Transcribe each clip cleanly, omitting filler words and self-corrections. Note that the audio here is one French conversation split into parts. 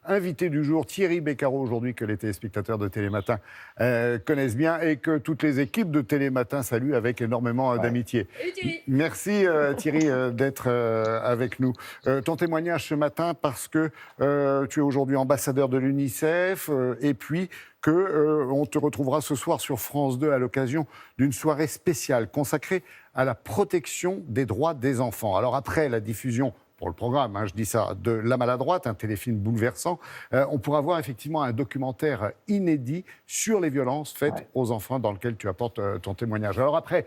invité du jour, Thierry Beccaro, aujourd'hui, que les téléspectateurs de Télématin connaissent bien et que toutes les équipes de Télématin saluent avec énormément d'amitié. Salut Thierry. Merci Thierry d'être avec nous. Ton témoignage ce matin parce que tu es aujourd'hui ambassadeur de l'UNICEF et puis on te retrouvera ce soir sur France 2 à l'occasion d'une soirée spéciale consacrée à la protection des droits des enfants. Alors après la diffusion, pour le programme, je dis ça, de La Maladroite, un téléfilm bouleversant, on pourra voir effectivement un documentaire inédit sur les violences faites aux enfants dans lequel tu apportes ton témoignage. Alors après,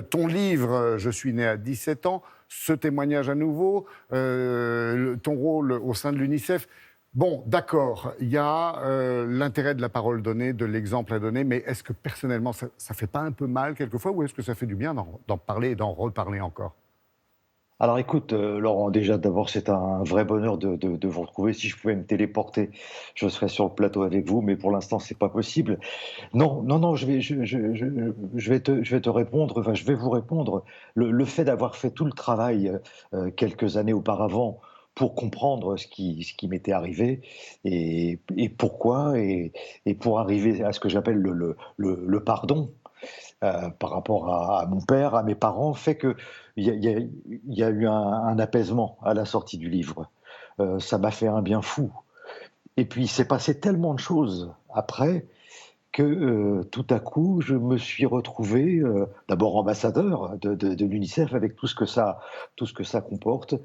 ton livre « Je suis né à 17 ans », ce témoignage à nouveau, ton rôle au sein de l'UNICEF. Bon, d'accord, il y a l'intérêt de la parole donnée, de l'exemple à donner, mais est-ce que personnellement, ça ne fait pas un peu mal quelquefois ou est-ce que ça fait du bien d'en parler et d'en reparler encore ? Alors écoute, Laurent, déjà d'abord c'est un vrai bonheur de vous retrouver. Si je pouvais me téléporter, je serais sur le plateau avec vous, mais pour l'instant c'est pas possible. Non, je vais te répondre, enfin je vais vous répondre. Le fait d'avoir fait tout le travail quelques années auparavant pour comprendre ce qui m'était arrivé et pourquoi et pour arriver à ce que j'appelle le pardon par rapport à mon père, à mes parents, fait que il y a eu un apaisement à la sortie du livre. Ça m'a fait un bien fou. Et puis, il s'est passé tellement de choses après que tout à coup, je me suis retrouvé d'abord ambassadeur de l'UNICEF avec tout ce que ça comporte.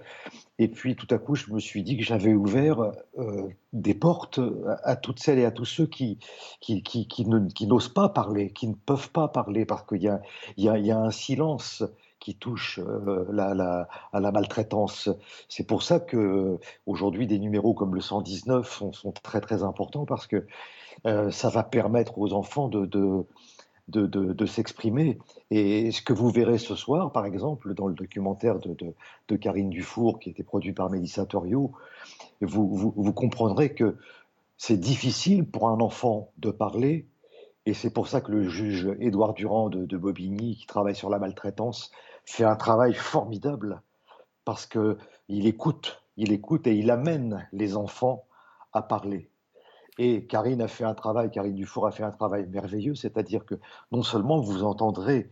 Et puis, tout à coup, je me suis dit que j'avais ouvert des portes à toutes celles et à tous ceux qui n'osent pas parler, qui ne peuvent pas parler, parce qu'il y a un silence qui touche à la maltraitance. C'est pour ça que aujourd'hui des numéros comme le 119 sont très très importants, parce que ça va permettre aux enfants de s'exprimer. Et ce que vous verrez ce soir, par exemple, dans le documentaire de Karine Dufour, qui a été produit par Mélissa Thoriot, vous comprendrez que c'est difficile pour un enfant de parler, et c'est pour ça que le juge Édouard Durand de Bobigny, qui travaille sur la maltraitance, fait un travail formidable, parce qu'il écoute et il amène les enfants à parler. Et Karine Dufour a fait un travail merveilleux, c'est-à-dire que non seulement vous entendrez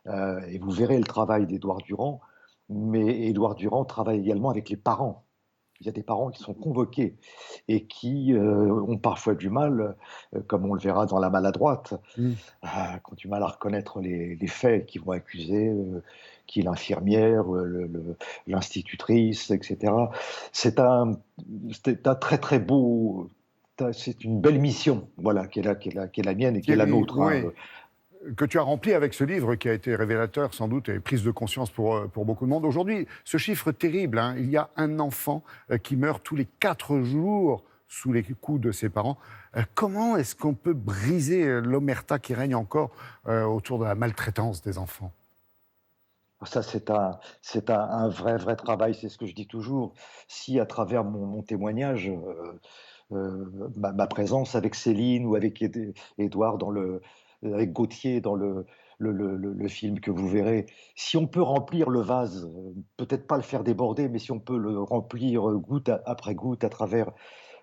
et vous verrez le travail d'Édouard Durand, mais Édouard Durand travaille également avec les parents. Il y a des parents qui sont convoqués et qui ont parfois du mal, comme on le verra dans La Maladroite, qui ont du mal à reconnaître les faits, qui vont accuser qui est l'infirmière, l'institutrice, etc. C'est un très très beau. C'est une belle mission, voilà, qui est la mienne et qui est la nôtre. Oui. Que tu as rempli avec ce livre qui a été révélateur sans doute et prise de conscience pour beaucoup de monde. Aujourd'hui, ce chiffre terrible, il y a un enfant qui meurt tous les 4 jours sous les coups de ses parents. Comment est-ce qu'on peut briser l'omerta qui règne encore autour de la maltraitance des enfants ? Ça, c'est un vrai travail, c'est ce que je dis toujours. Si à travers mon témoignage, ma présence avec Céline ou avec Édouard avec Gauthier dans le film que vous verrez, si on peut remplir le vase, peut-être pas le faire déborder, mais si on peut le remplir goutte après goutte à travers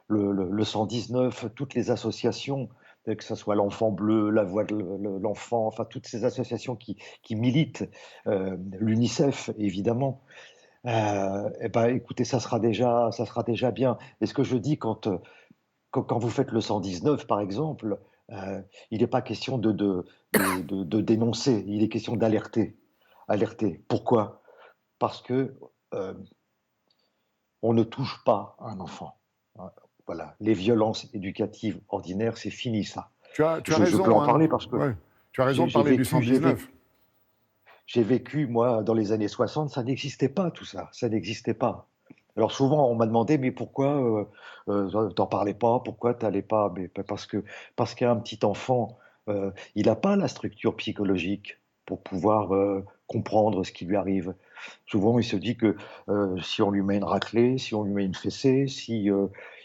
le 119, toutes les associations, que ce soit l'Enfant Bleu, la Voix de l'Enfant, enfin toutes ces associations qui militent, l'UNICEF évidemment, eh ben, écoutez, ça sera déjà bien. Et ce que je dis quand vous faites le 119, par exemple, il n'est pas question de dénoncer, il est question d'alerter. Alerter. Pourquoi ? Parce que on ne touche pas un enfant. Voilà, les violences éducatives ordinaires, c'est fini ça. Tu as raison. Je peux en parler parce que tu as raison de parler du 119. J'ai vécu, moi, dans les années 60, ça n'existait pas tout ça, ça n'existait pas. Alors souvent, on m'a demandé, mais pourquoi t'en parlais pas, pourquoi t'allais pas? Mais parce qu'il y a un petit enfant, il n'a pas la structure psychologique pour pouvoir comprendre ce qui lui arrive. Souvent, il se dit que si on lui met une raclée, si on lui met une fessée, si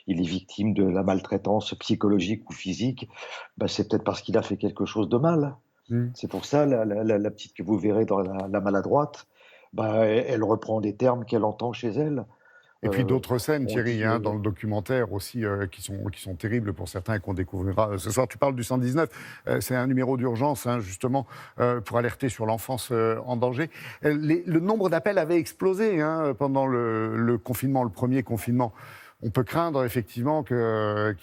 il est victime de la maltraitance psychologique ou physique, ben, c'est peut-être parce qu'il a fait quelque chose de mal. C'est pour ça, la petite que vous verrez dans la Maladroite, bah, elle reprend des termes qu'elle entend chez elle. Et puis d'autres scènes, On Thierry, dit, hein, dans le documentaire aussi, qui sont terribles pour certains et qu'on découvrira ce soir. Tu parles du 119, c'est un numéro d'urgence, hein, justement, pour alerter sur l'enfance en danger. Le nombre d'appels avait explosé hein, pendant le confinement, le premier confinement. On peut craindre effectivement qu'il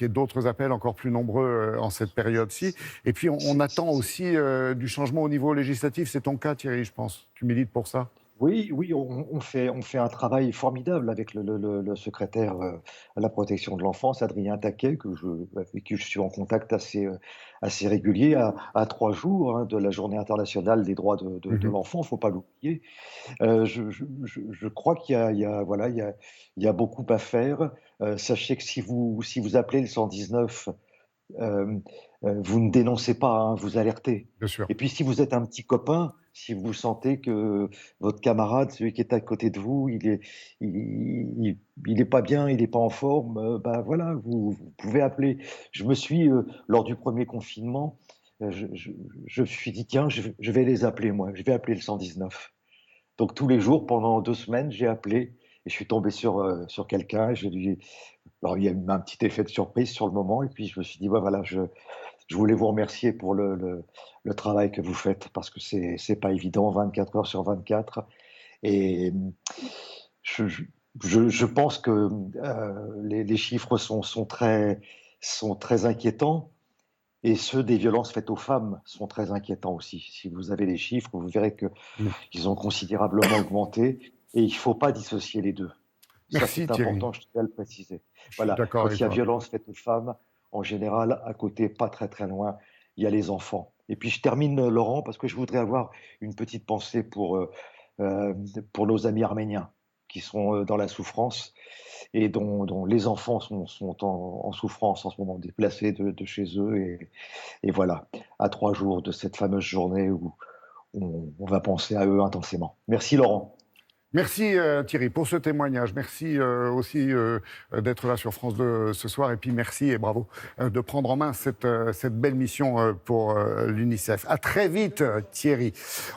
y ait d'autres appels encore plus nombreux en cette période-ci. Et puis on attend aussi du changement au niveau législatif. C'est ton cas, Thierry, je pense. Tu milites pour ça? Oui, oui, on fait un travail formidable avec le secrétaire à la protection de l'enfance, Adrien Taquet, avec qui je suis en contact assez régulier, à 3 jours hein, de la Journée internationale des droits de Mhm. l'enfant, il ne faut pas l'oublier. Je crois voilà, il y a beaucoup à faire. Sachez que si vous appelez le 119, euh, vous ne dénoncez pas, hein, vous alertez. Bien sûr. Et puis si vous êtes un petit copain, si vous sentez que votre camarade, celui qui est à côté de vous, il est pas bien, il n'est pas en forme, ben voilà, vous pouvez appeler. Lors du premier confinement, euh, je, je, je me suis dit, tiens, je vais les appeler, moi, je vais appeler le 119. Donc tous les jours, pendant 2 semaines, j'ai appelé et je suis tombé sur quelqu'un. Alors il y a eu un petit effet de surprise sur le moment et puis je me suis dit, ouais, voilà, je voulais vous remercier pour le travail que vous faites parce que c'est pas évident, 24 heures sur 24. Et je, je, je pense que les chiffres sont très inquiétants. Et ceux des violences faites aux femmes sont très inquiétants aussi. Si vous avez les chiffres, vous verrez Mm. qu'ils ont considérablement augmenté et il ne faut pas dissocier les deux. Ça, Merci, c'est Thierry. important, je tiens à le préciser. Je suis Voilà, d'accord quand avec il y a toi. violence faite aux femmes, en général, à côté, pas très très loin, il y a les enfants. Et puis je termine, Laurent, parce que je voudrais avoir une petite pensée euh, pour nos amis arméniens qui sont dans la souffrance et dont les enfants sont en souffrance en ce moment, déplacés de chez eux. Et voilà, à 3 jours de cette fameuse journée où on va penser à eux intensément. Merci Laurent. Merci Thierry pour ce témoignage. Merci aussi d'être là sur France 2 ce soir. Et puis merci et bravo de prendre en main cette belle mission pour l'UNICEF. À très vite Thierry.